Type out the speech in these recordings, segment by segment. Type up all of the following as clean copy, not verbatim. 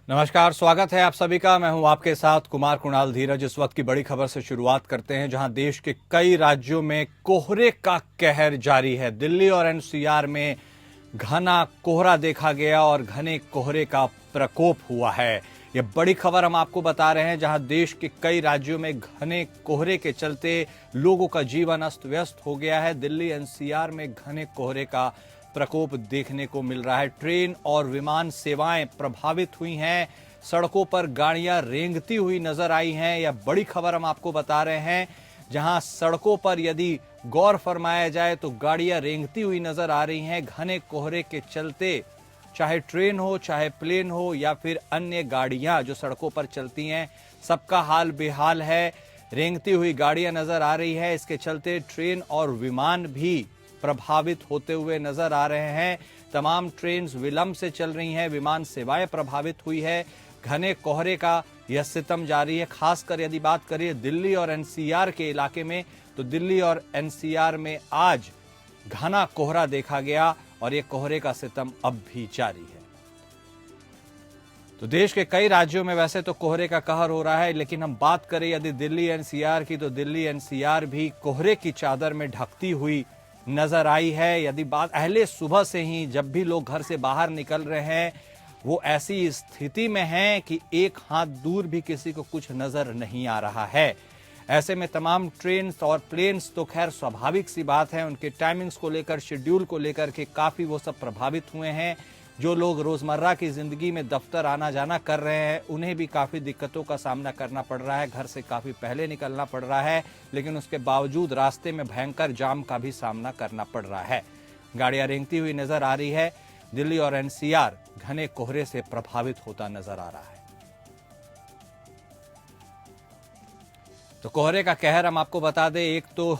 नमस्कार, स्वागत है आप सभी का। मैं हूं आपके साथ कुमार कुणाल धीरज। इस वक्त की बड़ी खबर से शुरुआत करते हैं, जहां देश के कई राज्यों में कोहरे का कहर जारी है। दिल्ली और एनसीआर में घना कोहरा देखा गया और घने कोहरे का प्रकोप हुआ है। यह बड़ी खबर हम आपको बता रहे हैं, जहां देश के कई राज्यों में घने कोहरे के चलते लोगों का जीवन अस्त व्यस्त हो गया है। दिल्ली एनसीआर में घने कोहरे का प्रकोप देखने को मिल रहा है। ट्रेन और विमान सेवाएं प्रभावित हुई हैं। सड़कों पर गाड़ियां रेंगती हुई नजर आई हैं। यह बड़ी खबर हम आपको बता रहे हैं, जहां सड़कों पर यदि गौर फरमाया जाए तो गाड़ियां रेंगती हुई नजर आ रही हैं। घने कोहरे के चलते चाहे ट्रेन हो, चाहे प्लेन हो या फिर अन्य गाड़ियां जो सड़कों पर चलती हैं, सबका हाल बेहाल है। रेंगती हुई गाड़ियां नजर आ रही है। इसके चलते ट्रेन और विमान भी प्रभावित होते हुए नजर आ रहे हैं। तमाम ट्रेन विलंब से चल रही हैं, विमान सेवाएं प्रभावित हुई है। घने कोहरे का यह सितम जारी है। खासकर यदि बात करें दिल्ली और एनसीआर के इलाके में, तो दिल्ली और एनसीआर में आज घना कोहरा देखा गया और यह कोहरे का सितम अब भी जारी है। तो देश के कई राज्यों में वैसे तो कोहरे का कहर हो रहा है, लेकिन हम बात करें यदि दिल्ली एनसीआर की, तो दिल्ली एनसीआर भी कोहरे की चादर में ढकती हुई नजर आई है। यदि बात अहले सुबह से ही जब भी लोग घर से बाहर निकल रहे हैं, वो ऐसी स्थिति में हैं कि एक हाथ दूर भी किसी को कुछ नजर नहीं आ रहा है। ऐसे में तमाम ट्रेन और प्लेन्स तो खैर स्वाभाविक सी बात है, उनके टाइमिंग्स को लेकर, शेड्यूल को लेकर के काफी वो सब प्रभावित हुए हैं। जो लोग रोजमर्रा की जिंदगी में दफ्तर आना जाना कर रहे हैं, उन्हें भी काफी दिक्कतों का सामना करना पड़ रहा है। घर से काफी पहले निकलना पड़ रहा है, लेकिन उसके बावजूद रास्ते में भयंकर जाम का भी सामना करना पड़ रहा है। गाड़ियां रेंगती हुई नजर आ रही है। दिल्ली और एनसीआर घने कोहरे से प्रभावित होता नजर आ रहा है। तो कोहरे का कहर हम आपको बता दें, एक तो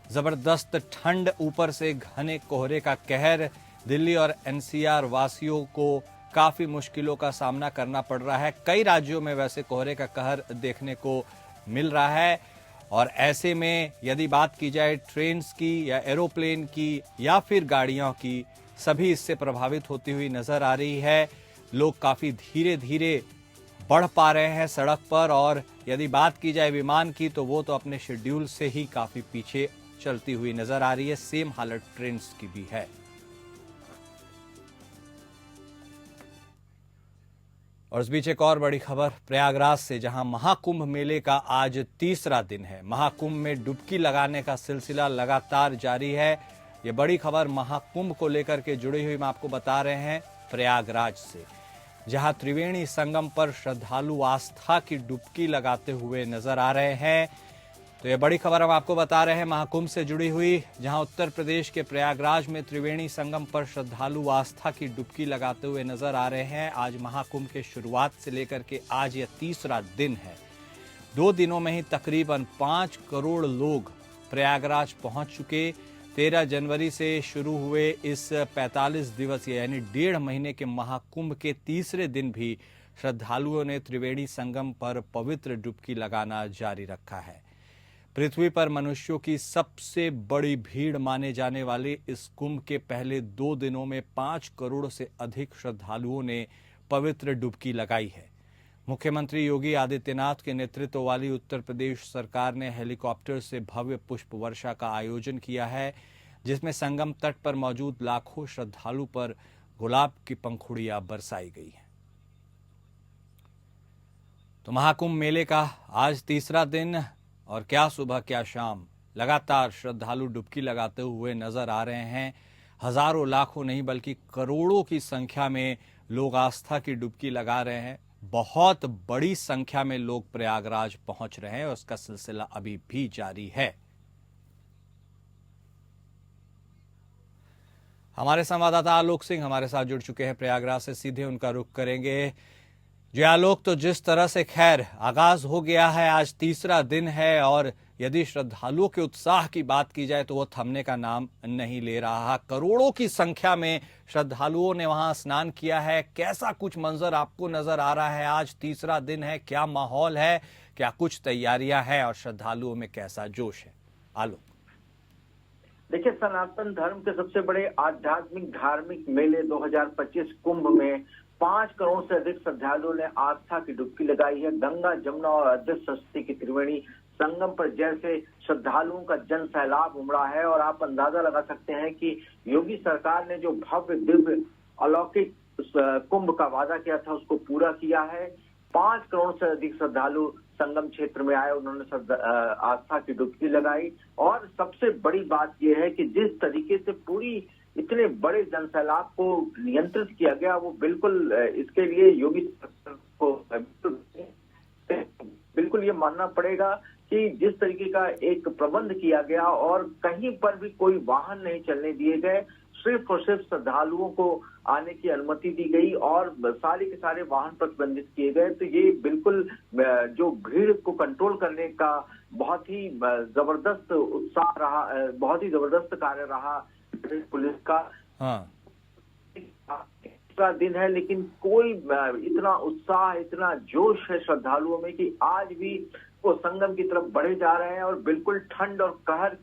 जबरदस्त ठंड, ऊपर से घने कोहरे का कहर। दिल्ली और एनसीआर वासियों को काफी मुश्किलों का सामना करना पड़ रहा है। कई राज्यों में वैसे कोहरे का कहर देखने को मिल रहा है और ऐसे में यदि बात की जाए ट्रेन्स की या एरोप्लेन की या फिर गाड़ियों की, सभी इससे प्रभावित होती हुई नजर आ रही है। लोग काफी धीरे धीरे बढ़ पा रहे हैं सड़क पर, और यदि बात की जाए विमान की, तो वो तो अपने शेड्यूल से ही काफी पीछे चलती हुई नजर आ रही है। सेम हालत ट्रेन्स की भी है। और इस बीच एक और बड़ी खबर प्रयागराज से, जहां महाकुंभ मेले का आज तीसरा दिन है। महाकुंभ में डुबकी लगाने का सिलसिला लगातार जारी है। ये बड़ी खबर महाकुंभ को लेकर के जुड़ी हुई हम आपको बता रहे हैं प्रयागराज से, जहां त्रिवेणी संगम पर श्रद्धालु आस्था की डुबकी लगाते हुए नजर आ रहे हैं। तो ये बड़ी खबर हम आपको बता रहे हैं महाकुंभ से जुड़ी हुई, जहां उत्तर प्रदेश के प्रयागराज में त्रिवेणी संगम पर श्रद्धालु आस्था की डुबकी लगाते हुए नजर आ रहे हैं। आज महाकुंभ के शुरुआत से लेकर के आज यह तीसरा दिन है। 2 दिनों में ही तकरीबन 5 करोड़ लोग प्रयागराज पहुंच चुके। 13 जनवरी से शुरू हुए इस 45 दिवसीय यानी 1.5 महीने के महाकुंभ के तीसरे दिन भी श्रद्धालुओं ने त्रिवेणी संगम पर पवित्र डुबकी लगाना जारी रखा है। पृथ्वी पर मनुष्यों की सबसे बड़ी भीड़ माने जाने वाले इस कुंभ के पहले 2 दिनों में 5 करोड़ से अधिक श्रद्धालुओं ने पवित्र डुबकी लगाई है। मुख्यमंत्री योगी आदित्यनाथ के नेतृत्व वाली उत्तर प्रदेश सरकार ने हेलीकॉप्टर से भव्य पुष्प वर्षा का आयोजन किया है, जिसमें संगम तट पर मौजूद लाखों श्रद्धालु पर गुलाब की पंखुड़ियां बरसाई गई हैं। तो महाकुंभ मेले का आज तीसरा दिन, और क्या सुबह क्या शाम लगातार श्रद्धालु डुबकी लगाते हुए नजर आ रहे हैं। हजारों लाखों नहीं बल्कि करोड़ों की संख्या में लोग आस्था की डुबकी लगा रहे हैं। बहुत बड़ी संख्या में लोग प्रयागराज पहुंच रहे हैं और उसका सिलसिला अभी भी जारी है। हमारे संवाददाता आलोक सिंह हमारे साथ जुड़ चुके हैं प्रयागराज से, सीधे उनका रुख करेंगे। जी आलोक, तो जिस तरह से खैर आगाज हो गया है, आज तीसरा दिन है और यदि श्रद्धालुओं के उत्साह की बात की जाए तो वो थमने का नाम नहीं ले रहा। करोड़ों की संख्या में श्रद्धालुओं ने वहां स्नान किया है। कैसा कुछ मंजर आपको नजर आ रहा है? आज तीसरा दिन है, क्या माहौल है, क्या कुछ तैयारियां हैं और श्रद्धालुओं में कैसा जोश है? आलोक। देखिए, सनातन धर्म के सबसे बड़े आध्यात्मिक धार्मिक मेले 2025 कुंभ में 5 करोड़ से अधिक श्रद्धालुओं ने आस्था की डुबकी लगाई है। गंगा, जमुना और अदृश्य सरस्वती की त्रिवेणी संगम पर जैसे श्रद्धालुओं का जन सैलाब उमड़ा है और आप अंदाजा लगा सकते हैं कि योगी सरकार ने जो भव्य दिव्य अलौकिक कुंभ का वादा किया था उसको पूरा किया है। 5 करोड़ से अधिक श्रद्धालु संगम क्षेत्र में आए, उन्होंने आस्था की डुबकी लगाई। और सबसे बड़ी बात यह है कि जिस तरीके से पूरी इतने बड़े जनसैलाब को नियंत्रित किया गया, वो बिल्कुल इसके लिए योगी सरकार को बिल्कुल ये मानना पड़ेगा कि जिस तरीके का एक प्रबंध किया गया और कहीं पर भी कोई वाहन नहीं चलने दिए गए, सिर्फ और सिर्फ श्रद्धालुओं को आने की अनुमति दी गई और सारे के सारे वाहन प्रतिबंधित किए गए। तो ये बिल्कुल जो भीड़ को कंट्रोल करने का बहुत ही जबरदस्त उत्साह रहा, बहुत ही जबरदस्त कार्य रहा पुलिस का। हाँ, दूसरा दिन है लेकिन कोई इतना उत्साह, इतना जोश है श्रद्धालुओं में कि आज भी वो संगम की तरफ बढ़े जा रहे हैं और बिल्कुल ठंड और कहर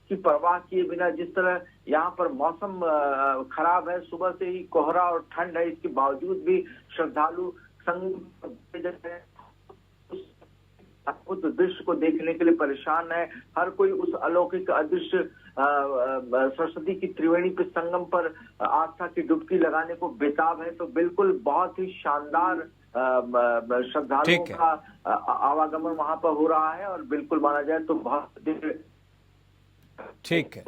की परवाह किए बिना, जिस तरह यहाँ पर मौसम खराब है, सुबह से ही कोहरा और ठंड है, इसके बावजूद भी श्रद्धालु संगम उस दृश्य को देखने के लिए परेशान है। हर कोई उस अलौकिक अदृश्य सरस्वती की त्रिवेणी पे संगम पर आस्था की डुबकी लगाने को बेताब है। तो बिल्कुल बहुत ही शानदार श्रद्धालुओं का आवागमन वहां पर हो रहा है और बिल्कुल माना जाए तो बहुत ठीक है।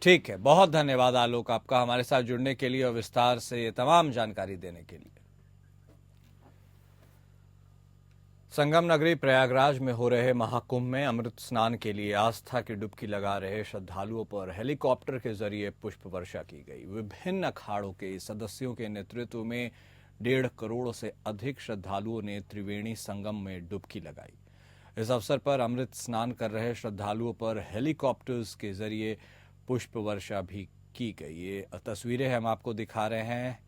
ठीक है, बहुत धन्यवाद आलोक आपका हमारे साथ जुड़ने के लिए और विस्तार से ये तमाम जानकारी देने के लिए। संगम नगरी प्रयागराज में हो रहे महाकुंभ में अमृत स्नान के लिए आस्था की डुबकी लगा रहे श्रद्धालुओं पर हेलीकॉप्टर के जरिए पुष्प वर्षा की गई। विभिन्न अखाड़ों के सदस्यों के नेतृत्व में 1.5 करोड़ से अधिक श्रद्धालुओं ने त्रिवेणी संगम में डुबकी लगाई। इस अवसर पर अमृत स्नान कर रहे श्रद्धालुओं पर हेलीकॉप्टर्स के जरिए पुष्प वर्षा भी की गई। ये तस्वीरें हम आपको दिखा रहे हैं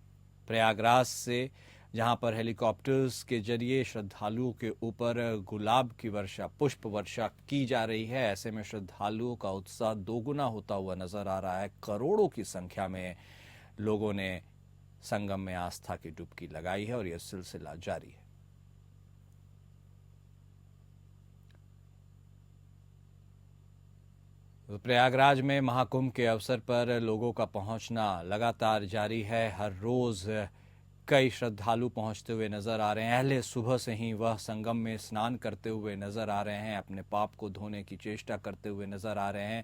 प्रयागराज से, जहां पर हेलीकॉप्टर्स के जरिए श्रद्धालुओं के ऊपर गुलाब की वर्षा, पुष्प वर्षा की जा रही है। ऐसे में श्रद्धालुओं का उत्साह दोगुना होता हुआ नजर आ रहा है। करोड़ों की संख्या में लोगों ने संगम में आस्था की डुबकी लगाई है और यह सिलसिला जारी है। प्रयागराज में महाकुंभ के अवसर पर लोगों का पहुंचना लगातार जारी है। हर रोज कई श्रद्धालु पहुंचते हुए नजर आ रहे हैं। अहले सुबह से ही वह संगम में स्नान करते हुए नजर आ रहे हैं, अपने पाप को धोने की चेष्टा करते हुए नजर आ रहे हैं।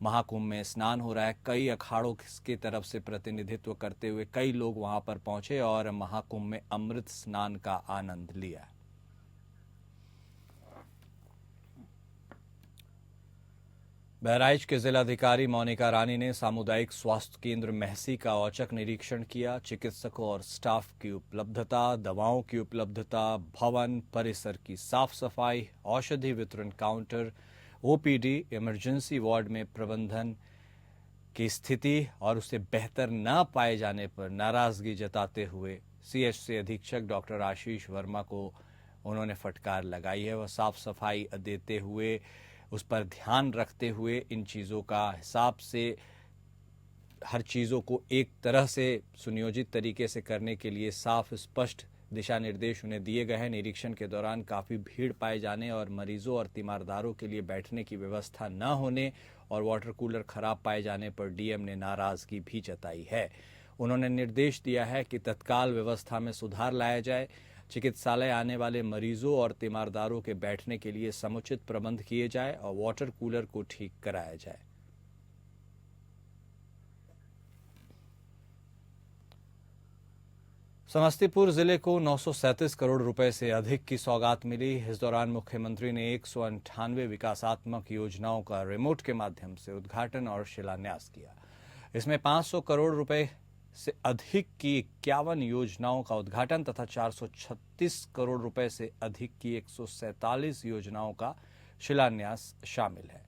महाकुंभ में स्नान हो रहा है, कई अखाड़ों की तरफ से प्रतिनिधित्व करते हुए कई लोग वहां पर पहुंचे और महाकुंभ में अमृत स्नान का आनंद लिया। बहराइच के जिलाधिकारी मोनिका रानी ने सामुदायिक स्वास्थ्य केंद्र महसी का औचक निरीक्षण किया। चिकित्सकों और स्टाफ की उपलब्धता, दवाओं की उपलब्धता, भवन परिसर की साफ सफाई, औषधि वितरण काउंटर, ओपीडी, इमरजेंसी वार्ड में प्रबंधन की स्थिति और उसे बेहतर न पाए जाने पर नाराजगी जताते हुए सीएचसी अधीक्षक डॉक्टर आशीष वर्मा को उन्होंने फटकार लगाई है। वह साफ सफाई देते हुए, उस पर ध्यान रखते हुए, इन चीज़ों का हिसाब से हर चीज़ों को एक तरह से सुनियोजित तरीके से करने के लिए साफ स्पष्ट दिशा निर्देश उन्हें दिए गए हैं। निरीक्षण के दौरान काफ़ी भीड़ पाए जाने और मरीजों और तीमारदारों के लिए बैठने की व्यवस्था न होने और वाटर कूलर खराब पाए जाने पर डीएम ने नाराजगी भी जताई है। उन्होंने निर्देश दिया है कि तत्काल व्यवस्था में सुधार लाया जाए। चिकित्सालय आने वाले मरीजों और तीमारदारों के बैठने के लिए समुचित प्रबंध किए जाए और वाटर कूलर को ठीक कराया जाए। समस्तीपुर जिले को 937 करोड़ रुपए से अधिक की सौगात मिली। इस दौरान मुख्यमंत्री ने 198 विकासात्मक योजनाओं का रिमोट के माध्यम से उद्घाटन और शिलान्यास किया। इसमें 500 करोड़ रुपए से अधिक की 51 योजनाओं का उद्घाटन तथा 436 करोड़ रुपए से अधिक की 147 योजनाओं का शिलान्यास शामिल है।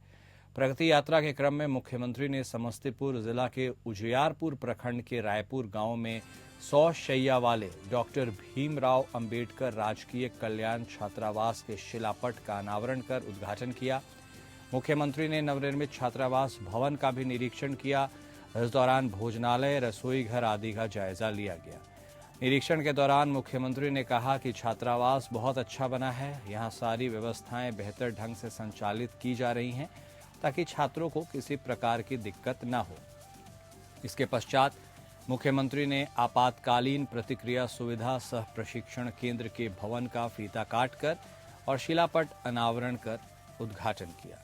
प्रगति यात्रा के क्रम में मुख्यमंत्री ने समस्तीपुर जिला के उजियारपुर प्रखंड के रायपुर गांव में 100 शैया वाले डॉक्टर भीमराव अंबेडकर राजकीय कल्याण छात्रावास के शिलापट का अनावरण कर उद्घाटन किया। मुख्यमंत्री ने नवनिर्मित छात्रावास भवन का भी निरीक्षण किया। इस दौरान भोजनालय, रसोई घर आदि का जायजा लिया गया। निरीक्षण के दौरान मुख्यमंत्री ने कहा कि छात्रावास बहुत अच्छा बना है, यहाँ सारी व्यवस्थाएं बेहतर ढंग से संचालित की जा रही हैं ताकि छात्रों को किसी प्रकार की दिक्कत न हो। इसके पश्चात मुख्यमंत्री ने आपातकालीन प्रतिक्रिया सुविधा सह प्रशिक्षण केंद्र के भवन का फीता काटकर और शिलापट अनावरण कर उद्घाटन किया।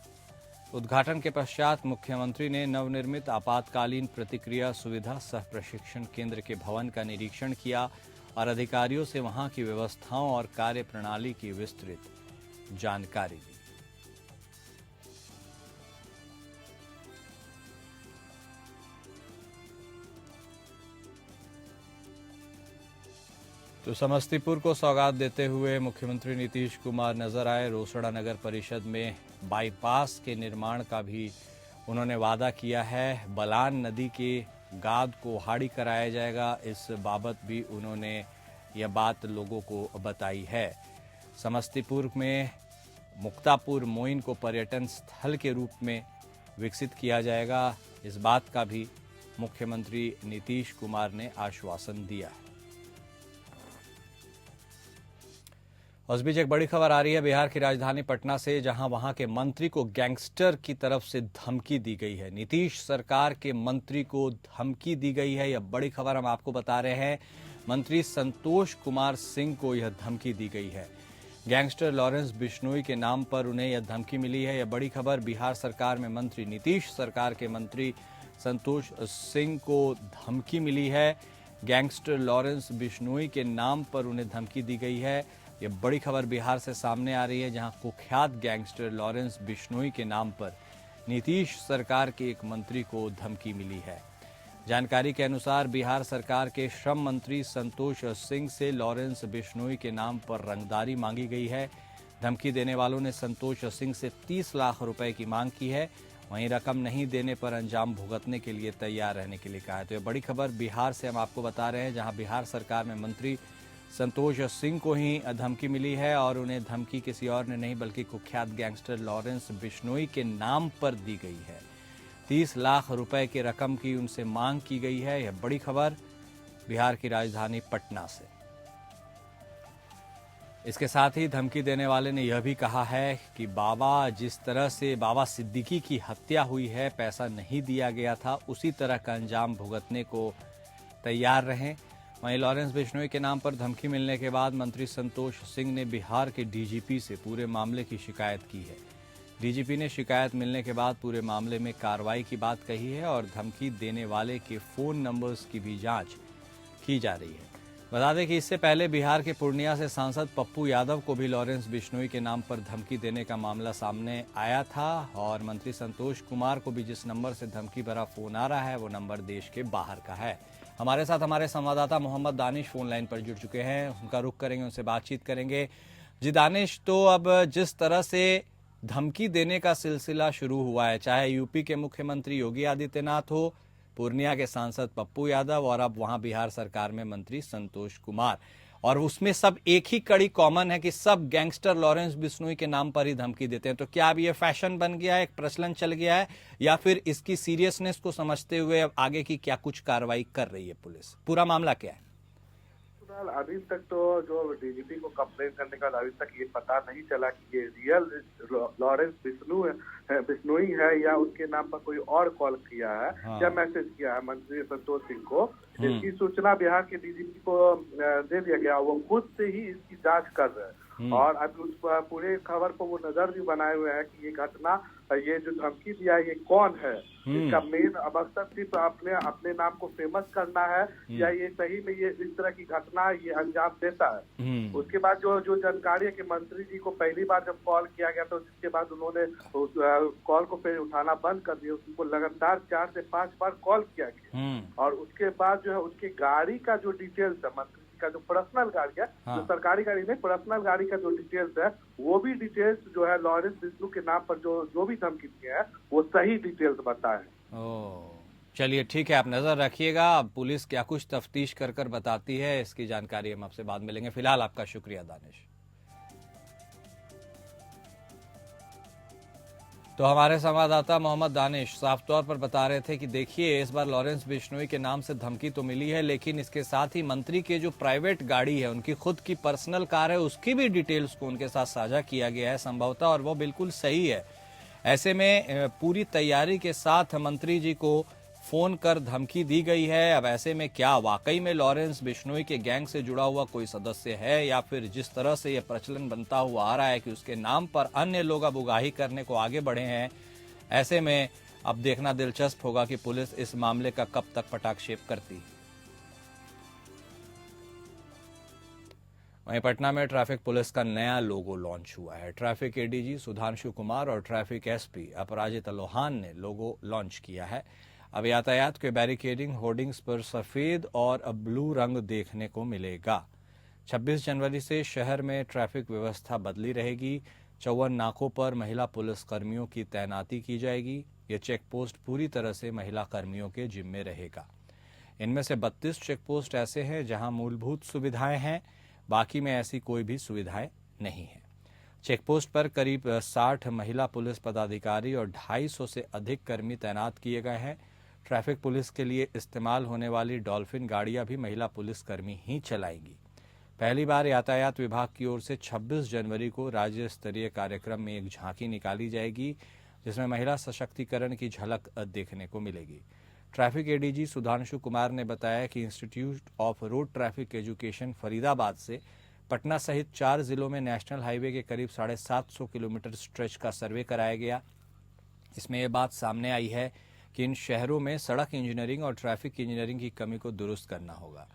उद्घाटन के पश्चात मुख्यमंत्री ने नवनिर्मित आपातकालीन प्रतिक्रिया सुविधा सह प्रशिक्षण केंद्र के भवन का निरीक्षण किया और अधिकारियों से वहां की व्यवस्थाओं और कार्य प्रणाली की विस्तृत जानकारी दी। तो समस्तीपुर को सौगात देते हुए मुख्यमंत्री नीतीश कुमार नजर आए। रोसड़ा नगर परिषद में बाईपास के निर्माण का भी उन्होंने वादा किया है। बलान नदी के गाद को उहाड़ी कराया जाएगा, इस बाबत भी उन्होंने यह बात लोगों को बताई है। समस्तीपुर में मुक्तापुर मोइन को पर्यटन स्थल के रूप में विकसित किया जाएगा, इस बात का भी मुख्यमंत्री नीतीश कुमार ने आश्वासन दिया है। उस बीच एक बड़ी खबर आ रही है बिहार की राजधानी पटना से, जहां वहां के मंत्री को गैंगस्टर की तरफ से धमकी दी गई है। नीतीश सरकार के मंत्री को धमकी दी गई है, यह बड़ी खबर हम आपको बता रहे हैं। मंत्री संतोष कुमार सिंह को यह धमकी दी गई है। गैंगस्टर लॉरेंस बिश्नोई के नाम पर उन्हें यह धमकी मिली है। यह बड़ी खबर बिहार सरकार में मंत्री नीतीश सरकार के मंत्री संतोष सिंह को धमकी मिली है। गैंगस्टर लॉरेंस बिश्नोई के नाम पर उन्हें धमकी दी गई है। ये बड़ी खबर बिहार से सामने आ रही है, जहां कुख्यात गैंगस्टर लॉरेंस बिश्नोई के नाम पर नीतीश सरकार के एक मंत्री को धमकी मिली है। जानकारी के अनुसार बिहार सरकार के श्रम मंत्री संतोष सिंह से लॉरेंस बिश्नोई के नाम पर रंगदारी मांगी गई है। धमकी देने वालों ने संतोष सिंह से 30 लाख रुपए की मांग की है। वहीं रकम नहीं देने पर अंजाम भुगतने के लिए तैयार रहने के लिए कहा है। तो ये बड़ी खबर बिहार से हम आपको बता रहे हैं, जहां बिहार सरकार में मंत्री संतोष सिंह को ही धमकी मिली है और उन्हें धमकी किसी और ने नहीं बल्कि कुख्यात गैंगस्टर लॉरेंस बिश्नोई के नाम पर दी गई है। 30 लाख रुपए की रकम की उनसे मांग की गई है। यह बड़ी खबर बिहार की राजधानी पटना से। इसके साथ ही धमकी देने वाले ने यह भी कहा है कि जिस तरह से बाबा सिद्दीकी की हत्या हुई है, पैसा नहीं दिया गया था, उसी तरह का अंजाम भुगतने को तैयार रहें। वहीं लॉरेंस बिश्नोई के नाम पर धमकी मिलने के बाद मंत्री संतोष सिंह ने बिहार के डीजीपी से पूरे मामले की शिकायत की है। डीजीपी ने शिकायत मिलने के बाद पूरे मामले में कार्रवाई की बात कही है और धमकी देने वाले के फोन नंबर्स की भी जांच की जा रही है। बता दें कि इससे पहले बिहार के पूर्णिया से सांसद पप्पू यादव को भी लॉरेंस बिश्नोई के नाम पर धमकी देने का मामला सामने आया था और मंत्री संतोष कुमार को भी जिस नंबर से धमकी भरा फोन आ रहा है वो नंबर देश के बाहर का है। हमारे साथ हमारे संवाददाता मोहम्मद दानिश फोन लाइन पर जुड़ चुके हैं, उनका रुख करेंगे, उनसे बातचीत करेंगे। जी दानिश, तो अब जिस तरह से धमकी देने का सिलसिला शुरू हुआ है, चाहे यूपी के मुख्यमंत्री योगी आदित्यनाथ हो, पूर्णिया के सांसद पप्पू यादव और अब वहां बिहार सरकार में मंत्री संतोष कुमार, और उसमें सब एक ही कड़ी कॉमन है कि सब गैंगस्टर लॉरेंस बिश्नोई के नाम पर ही धमकी देते हैं। तो क्या अब ये फैशन बन गया है, एक प्रचलन चल गया है, या फिर इसकी सीरियसनेस को समझते हुए अब आगे की क्या कुछ कार्रवाई कर रही है पुलिस? पूरा मामला क्या है? अभी तक तो जो डीजीपी को कंप्लेन करने का अभी तक ये पता नहीं चला कि ये रियल लॉरेंस बिश्नोई है या उसके नाम पर कोई और कॉल किया है या मैसेज किया है मंत्री संतोष सिंह को। इसकी सूचना बिहार के डीजीपी को दे दिया गया, वो खुद से ही इसकी जांच कर रहे हैं और अभी उस पूरे खबर पर वो नजर भी बनाए हुए हैं कि ये घटना, ये जो धमकी दिया है ये कौन है, इसका मेन मकसद सिर्फ अपने नाम को फेमस करना है या ये सही में ये इस तरह की घटना ये अंजाम देता है। उसके बाद जो जानकारी है कि मंत्री जी को पहली बार जब कॉल किया गया तो उसके बाद उन्होंने उस कॉल को फिर उठाना बंद कर दिया। उसको लगातार 4 से 5 बार कॉल किया गया और उसके बाद जो है उसकी गाड़ी का जो डिटेल्स है, मंत्री का जो पर्सनल गाड़ी है, जो सरकारी गाड़ी नहीं, पर्सनल गाड़ी का जो डिटेल्स है, वो भी डिटेल्स जो है लॉरेंस बिश्नोई के नाम पर जो भी धमकी दिए हैं वो सही डिटेल्स बताए। चलिए ठीक है, आप नजर रखिएगा, अब पुलिस क्या कुछ तफ्तीश कर बताती है इसकी जानकारी हम आपसे बाद मिलेंगे। फिलहाल आपका शुक्रिया दानिश। तो हमारे संवाददाता मोहम्मद दानिश साफ तौर पर बता रहे थे कि देखिए, इस बार लॉरेंस बिश्नोई के नाम से धमकी तो मिली है, लेकिन इसके साथ ही मंत्री के जो प्राइवेट गाड़ी है, उनकी खुद की पर्सनल कार है, उसकी भी डिटेल्स को उनके साथ साझा किया गया है संभवतः, और वो बिल्कुल सही है। ऐसे में पूरी तैयारी के साथ मंत्री जी को फोन कर धमकी दी गई है। अब ऐसे में क्या वाकई में लॉरेंस बिश्नोई के गैंग से जुड़ा हुआ कोई सदस्य है, या फिर जिस तरह से यह प्रचलन बनता हुआ आ रहा है कि उसके नाम पर अन्य लोग अब उगाही करने को आगे बढ़े हैं, ऐसे में अब देखना दिलचस्प होगा कि पुलिस इस मामले का कब तक पटाक्षेप करती है। वहीं पटना में ट्रैफिक पुलिस का नया लोगो लॉन्च हुआ है। ट्रैफिक एडीजी सुधांशु कुमार और ट्रैफिक एसपी अपराजिता लोहान ने लोगो लॉन्च किया है। अब यातायात के बैरिकेडिंग होर्डिंग्स पर सफेद और ब्लू रंग देखने को मिलेगा। 26 जनवरी से शहर में ट्रैफिक व्यवस्था बदली रहेगी। 54 नाकों पर महिला पुलिस कर्मियों की तैनाती की जाएगी। ये चेक पोस्ट पूरी तरह से महिला कर्मियों के जिम्मे रहेगा। इनमें से 32 चेक पोस्ट ऐसे हैं जहां मूलभूत सुविधाएं हैं, बाकी में ऐसी कोई भी सुविधाएं नहीं है। चेकपोस्ट पर करीब 60 महिला पुलिस पदाधिकारी और 250 से अधिक कर्मी तैनात किए गए हैं। ट्रैफिक पुलिस के लिए इस्तेमाल होने वाली डॉल्फिन गाड़ियां भी महिला पुलिसकर्मी ही चलाएंगी। पहली बार यातायात विभाग की ओर से 26 जनवरी को राज्य स्तरीय कार्यक्रम में एक झांकी निकाली जाएगी, जिसमें महिला सशक्तिकरण की झलक देखने को मिलेगी। ट्रैफिक एडीजी सुधांशु कुमार ने बताया कि institute of road traffic education Faridabad से पटना सहित 4 जिलों में नेशनल हाईवे के करीब 750 किलोमीटर स्ट्रेच का सर्वे कराया गया। इसमें यह बात सामने आई है कि इन शहरों में सड़क इंजीनियरिंग और ट्रैफिक इंजीनियरिंग की कमी को दुरुस्त करना होगा।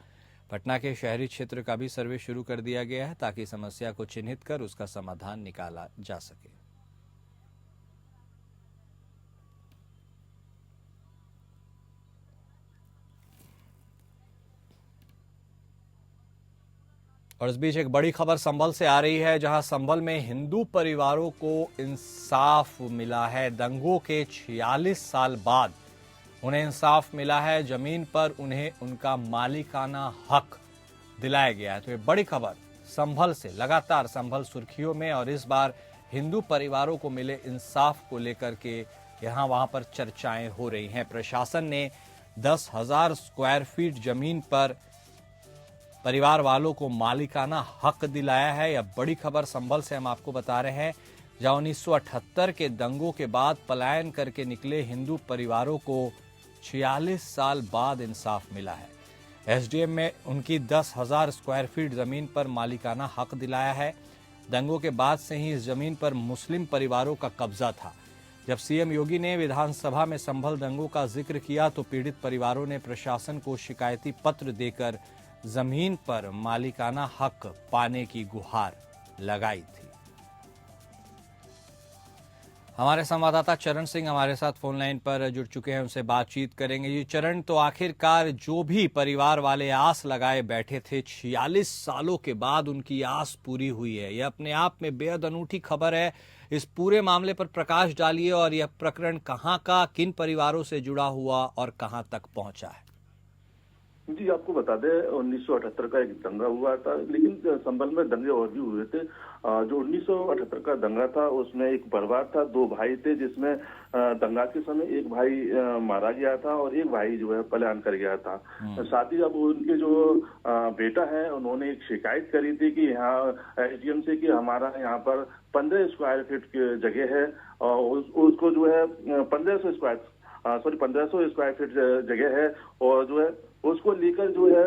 पटना के शहरी क्षेत्र का भी सर्वे शुरू कर दिया गया है ताकि समस्या को चिन्हित कर उसका समाधान निकाला जा सके। और इस बीच एक बड़ी खबर संभल से आ रही है, जहां संभल में हिंदू परिवारों को इंसाफ मिला है। दंगों के 46 साल बाद उन्हें इंसाफ मिला है। जमीन पर उन्हें उनका मालिकाना हक दिलाया गया है। तो ये बड़ी खबर संभल से, लगातार संभल सुर्खियों में, और इस बार हिंदू परिवारों को मिले इंसाफ को लेकर के यहां वहां पर चर्चाएं हो रही हैं। प्रशासन ने 10,000 स्क्वायर फीट जमीन पर परिवार वालों को मालिकाना हक दिलाया है। यह बड़ी खबर संभल से हम आपको बता रहे हैं, जहां 1978 के दंगों के बाद पलायन करके निकले हिंदू परिवारों को 46 साल बाद इंसाफ मिला है। एसडीएम में उनकी 10,000 स्क्वायर फीट जमीन पर मालिकाना हक दिलाया है। दंगों के बाद से ही इस जमीन पर मुस्लिम परिवारों का कब्जा था। जब सीएम योगी ने विधानसभा में संभल दंगों का जिक्र किया तो पीड़ित परिवारों ने प्रशासन को शिकायती पत्र देकर जमीन पर मालिकाना हक पाने की गुहार लगाई थी। हमारे संवाददाता चरण सिंह हमारे साथ फोन लाइन पर जुड़ चुके हैं, उनसे बातचीत करेंगे। ये चरण, तो आखिरकार जो भी परिवार वाले आस लगाए बैठे थे, 46 सालों के बाद उनकी आस पूरी हुई है। यह अपने आप में बेहद अनूठी खबर है। इस पूरे मामले पर प्रकाश डालिए, और यह प्रकरण कहां का, किन परिवारों से जुड़ा हुआ और कहां तक पहुंचा है। जी, आपको बता दें 1978 का एक दंगा हुआ था, लेकिन संभल में दंगे और भी हुए थे। जो 1978 का दंगा था उसमें एक परिवार था, 2 भाई थे, जिसमें दंगा के समय एक भाई मारा गया था और एक भाई जो है पलायन कर गया था। साथ ही अब उनके जो बेटा है, उन्होंने एक शिकायत करी थी कि यहाँ एसडीएम से कि हमारा यहाँ पर 15 स्क्वायर फीट की जगह है, और उसको जो है 1500 स्क्वायर फीट जगह है, और जो है उसको लेकर जो है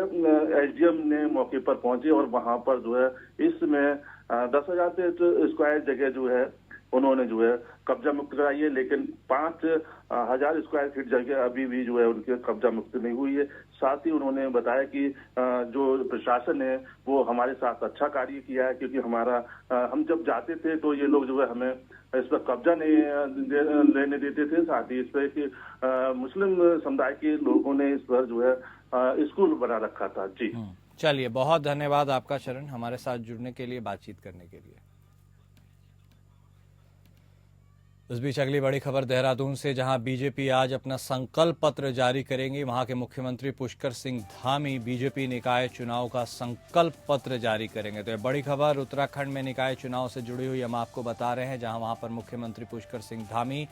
एसडीएम ने मौके पर पहुंचे और वहां पर जो है इसमें 10,000 स्क्वायर जगह जो है उन्होंने जो है कब्जा मुक्त कराई है, लेकिन 5,000 स्क्वायर फीट जगह अभी भी जो है उनके कब्जा मुक्त नहीं हुई है। साथ ही उन्होंने बताया कि जो प्रशासन है वो हमारे साथ अच्छा कार्य किया है, क्योंकि हम जब जाते थे तो ये लोग जो है हमें इस पर कब्जा नहीं लेने देते थे। साथ ही इस पर कि मुस्लिम समुदाय के लोगों ने इस पर जो है स्कूल बना रखा था। जी चलिए, बहुत धन्यवाद आपका चरण, हमारे साथ जुड़ने के लिए, बातचीत करने के लिए। इस बीच अगली बड़ी खबर देहरादून से, जहां बीजेपी आज अपना संकल्प पत्र जारी करेंगी। वहां के मुख्यमंत्री पुष्कर सिंह धामी बीजेपी निकाय चुनाव का संकल्प पत्र जारी करेंगे। तो ये बड़ी खबर उत्तराखंड में निकाय चुनाव से जुड़ी हुई हम आपको बता रहे हैं, जहां वहां पर मुख्यमंत्री पुष्कर सिंह धामी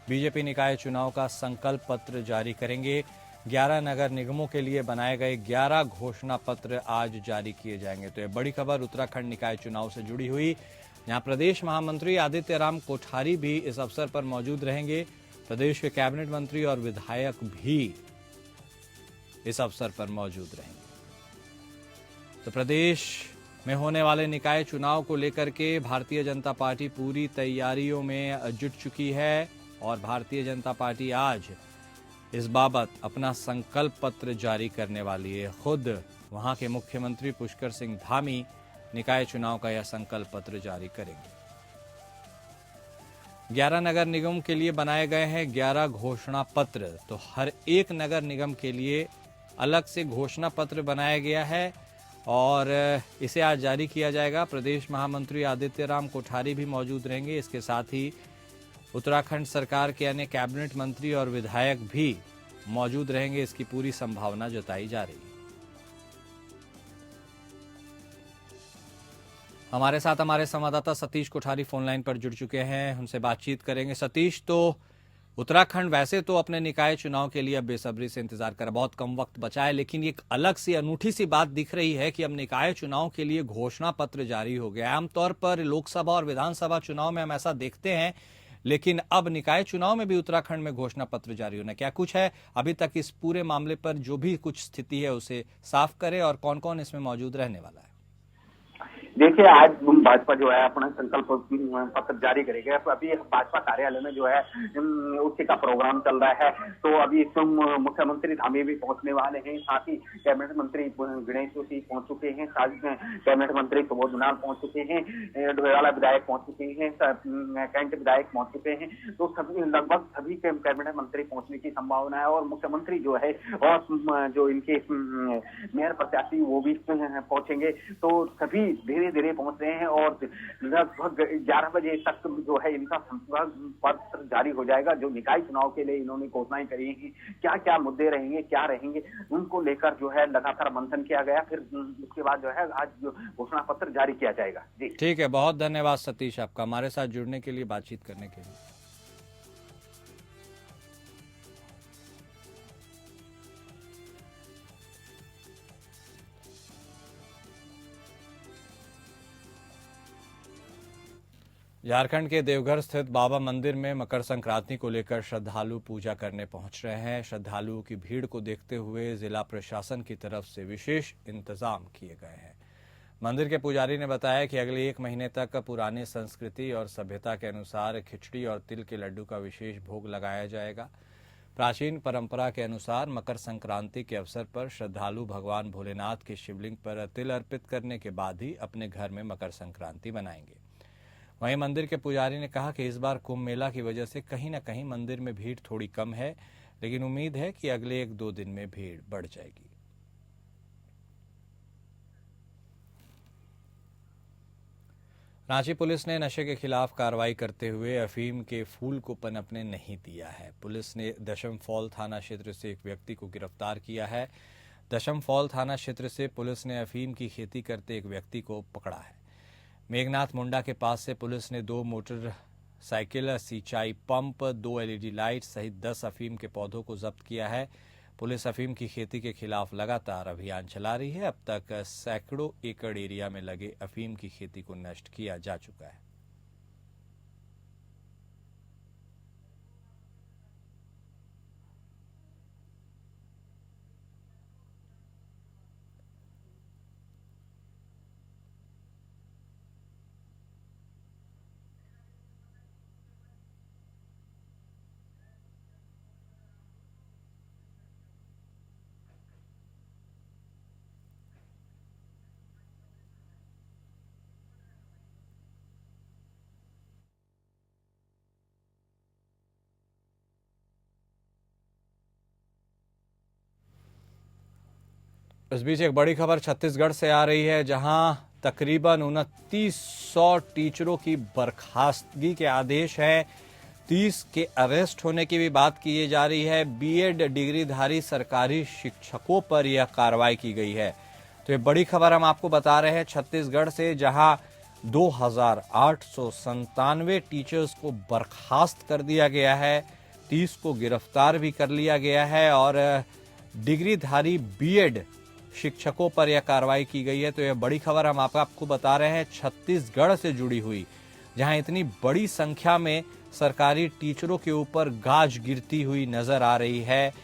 बीजेपी निकाय चुनाव का संकल्प पत्र जारी करेंगे। 11 नगर निगमों के लिए बनाए गए 11 घोषणा पत्र आज जारी किए जाएंगे। तो ये बड़ी खबर उत्तराखंड निकाय चुनाव से जुड़ी हुई, यहाँ प्रदेश महामंत्री आदित्य राम कोठारी भी इस अवसर पर मौजूद रहेंगे। प्रदेश के कैबिनेट मंत्री और विधायक भी इस अवसर पर मौजूद रहेंगे। तो प्रदेश में होने वाले निकाय चुनाव को लेकर के भारतीय जनता पार्टी पूरी तैयारियों में जुट चुकी है और भारतीय जनता पार्टी आज इस बाबत अपना संकल्प पत्र जारी करने वाली है। खुद वहां के मुख्यमंत्री पुष्कर सिंह धामी निकाय चुनाव का यह संकल्प पत्र जारी करेंगे। 11 नगर निगम के लिए बनाए गए हैं 11 घोषणा पत्र। तो हर एक नगर निगम के लिए अलग से घोषणा पत्र बनाया गया है और इसे आज जारी किया जाएगा। प्रदेश महामंत्री आदित्य राम कोठारी भी मौजूद रहेंगे। इसके साथ ही उत्तराखंड सरकार के अन्य कैबिनेट मंत्री और विधायक भी मौजूद रहेंगे। इसकी पूरी संभावना जताई जा रही है। हमारे साथ हमारे संवाददाता सतीश कोठारी फोन लाइन पर जुड़ चुके हैं, उनसे बातचीत करेंगे। सतीश, तो उत्तराखंड वैसे तो अपने निकाय चुनाव के लिए अब बेसब्री से इंतजार कर, बहुत कम वक्त बचा है, लेकिन एक अलग सी अनूठी सी बात दिख रही है कि अब निकाय चुनाव के लिए घोषणा पत्र जारी हो गया। आमतौर पर लोकसभा और विधानसभा चुनाव में हम ऐसा देखते हैं, लेकिन अब निकाय चुनाव में भी उत्तराखंड में घोषणा पत्र जारी होना क्या कुछ है अभी तक इस पूरे मामले पर जो भी कुछ स्थिति है उसे साफ करे और कौन कौन इसमें मौजूद रहने वाला है? देखिए, आज भाजपा जो है अपना संकल्प पत्र जारी करेगा। अभी भाजपा कार्यालय में जो है उसी का प्रोग्राम चल रहा है। तो अभी मुख्यमंत्री धामी भी पहुंचने वाले हैं, साथ ही कैबिनेट मंत्री गणेश जोशी पहुंच चुके हैं, साथ ही कैबिनेट मंत्री सुबोध उनियाल पहुंच चुके हैं, ढोयाला विधायक पहुंच चुके हैं, कैंट विधायक पहुंच चुके हैं। तो सभी लगभग सभी कैबिनेट मंत्री पहुंचने की संभावना है और मुख्यमंत्री जो है और जो इनके मेयर प्रत्याशी वो भी पहुंचेंगे। तो सभी धीरे धीरे पहुंच रहे हैं और लगभग 11 बजे तक जो है इनका संकल्प पत्र जारी हो जाएगा। जो निकाय चुनाव के लिए इन्होंने घोषणाएं करी हैं, क्या क्या मुद्दे रहेंगे, क्या रहेंगे, उनको लेकर जो है लगातार मंथन किया गया। फिर उसके बाद जो है आज घोषणा पत्र जारी किया जाएगा। जी ठीक है, बहुत धन्यवाद सतीश आपका हमारे साथ जुड़ने के लिए, बातचीत करने के लिए। झारखंड के देवघर स्थित बाबा मंदिर में मकर संक्रांति को लेकर श्रद्धालु पूजा करने पहुंच रहे हैं। श्रद्धालुओं की भीड़ को देखते हुए जिला प्रशासन की तरफ से विशेष इंतजाम किए गए हैं। मंदिर के पुजारी ने बताया कि अगले 1 महीने तक पुरानी संस्कृति और सभ्यता के अनुसार खिचड़ी और तिल के लड्डू का विशेष भोग लगाया जाएगा। प्राचीन परंपरा के अनुसार मकर संक्रांति के अवसर पर श्रद्धालु भगवान भोलेनाथ के शिवलिंग पर तिल अर्पित करने के बाद ही अपने घर में मकर संक्रांति मनाएंगे। वहीं मंदिर के पुजारी ने कहा कि इस बार कुंभ मेला की वजह से कहीं न कहीं मंदिर में भीड़ थोड़ी कम है, लेकिन उम्मीद है कि अगले 1-2 दिन में भीड़ बढ़ जाएगी। रांची पुलिस ने नशे के खिलाफ कार्रवाई करते हुए अफीम के फूल को पनपने नहीं दिया है। पुलिस ने दशम फॉल थाना क्षेत्र से एक व्यक्ति को गिरफ्तार किया है। दशम फॉल थाना क्षेत्र से पुलिस ने अफीम की खेती करते एक व्यक्ति को पकड़ा है। मेघनाथ मुंडा के पास से पुलिस ने 2 मोटरसाइकिल, सिंचाई पंप, 2 LED लाइट सहित 10 अफीम के पौधों को जब्त किया है। पुलिस अफीम की खेती के खिलाफ लगातार अभियान चला रही है। अब तक सैकड़ों एकड़ एरिया में लगे अफीम की खेती को नष्ट किया जा चुका है। इस बीच एक बड़ी खबर छत्तीसगढ़ से आ रही है, जहां तकरीबन 2900 टीचरों की बर्खास्तगी के आदेश हैं। 30 के अरेस्ट होने की भी बात की जा रही है। बीएड डिग्रीधारी सरकारी शिक्षकों पर यह कार्रवाई की गई है। तो ये बड़ी खबर हम आपको बता रहे हैं छत्तीसगढ़ से, जहां 2897 टीचर्स को बर्खास्त कर दिया गया है, 30 को गिरफ्तार भी कर लिया गया है और डिग्रीधारी बीएड शिक्षकों पर यह कार्रवाई की गई है। तो यह बड़ी खबर हम आपको बता रहे हैं छत्तीसगढ़ से जुड़ी हुई, जहां इतनी बड़ी संख्या में सरकारी टीचरों के ऊपर गाज गिरती हुई नजर आ रही है।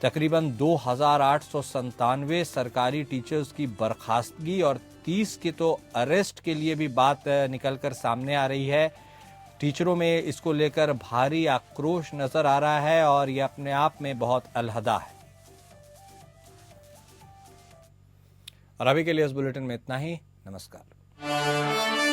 तकरीबन 2897 सरकारी टीचर्स की बर्खास्तगी और 30 के तो अरेस्ट के लिए भी बात निकलकर सामने आ रही है। टीचरों में इसको लेकर भारी आक्रोश नजर आ रहा है और यह अपने आप में बहुत अलहदा है। और अभी के लिए इस बुलेटिन में इतना ही। नमस्कार।